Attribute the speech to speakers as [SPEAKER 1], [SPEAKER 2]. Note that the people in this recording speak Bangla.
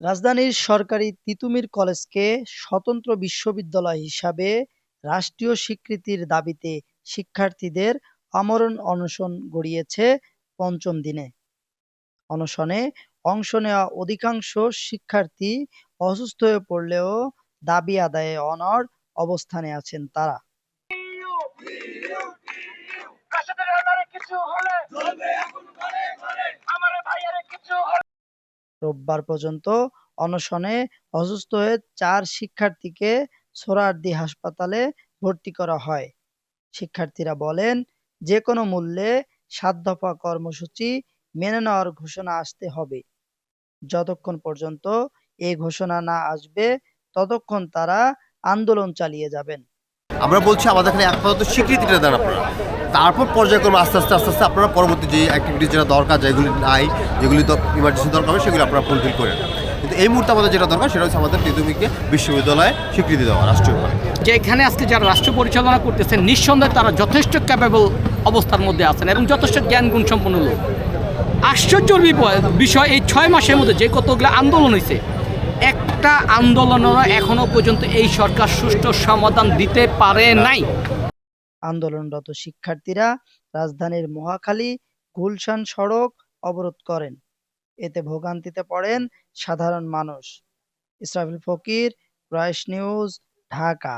[SPEAKER 1] রাজধানীর সরকারি তিতুমির কলেজকে স্বতন্ত্র বিশ্ববিদ্যালয় হিসাবে রাষ্ট্রীয় স্বীকৃতির দাবিতে শিক্ষার্থীদের আমরণ অনশন গড়িয়েছে পঞ্চম দিনে। অনশনে অংশ নেওয়া অধিকাংশ শিক্ষার্থী অসুস্থ হয়ে পড়লেও দাবি আদায়ে অনড় অবস্থানে আছেন তারা। রোববার পর্যন্ত অনশনে অসুস্থ হয়ে ৪ শিক্ষার্থীকে সোহরাওয়ার্দী হাসপাতালে ভর্তি করা হয়। শিক্ষার্থীরা বলেন, যেকোনো মূল্যে ৭ দফা কর্মসূচি মেনে নেওয়ার ঘোষণা আসতে হবে। যতক্ষণ পর্যন্ত এই ঘোষণা না আসবে ততক্ষণ তারা আন্দোলন চালিয়ে যাবেন।
[SPEAKER 2] আমরা বলছি আমাদের এখানে আপাতত স্বীকৃতিটা দেন আপনারা, তারপর পর্যায়ক্রমে আস্তে আস্তে আস্তে আস্তে আপনারা পরবর্তী যে অ্যাক্টিভিটিস যেটা দরকার, যেগুলি নাই, যেগুলি তো ইমার্জেন্সি দরকার হবে, সেগুলো আপনারা ফুলফিল করেন। কিন্তু এই মুহূর্তে আমাদের যেটা দরকার সেটা হচ্ছে আমাদের তিতুমিরকে বিশ্ববিদ্যালয়ে স্বীকৃতি দেওয়া রাষ্ট্রীয়ভাবে।
[SPEAKER 3] যে এখানে আজকে যারা রাষ্ট্র পরিচালনা করতেছেন নিঃসন্দেহে তারা যথেষ্ট ক্যাপেবল অবস্থার মধ্যে আছেন এবং যথেষ্ট জ্ঞান গুণ সম্পন্ন লোক। আশ্চর্যের বিষয়, এই ৬ মাসের মধ্যে যে কতগুলো আন্দোলন হয়েছে, একটা আন্দোলনেরও এখনো পর্যন্ত এই সরকার সুষ্ঠু সমাধান দিতে পারে নাই।
[SPEAKER 1] আন্দোলনরত শিক্ষার্থীরা রাজধানীর মহাখালী গুলশান সড়ক অবরোধ করেন। এতে ভোগান্তিতে পড়েন সাধারণ মানুষ। ইসরাফিল ফকির, প্রয়াস নিউজ, ঢাকা।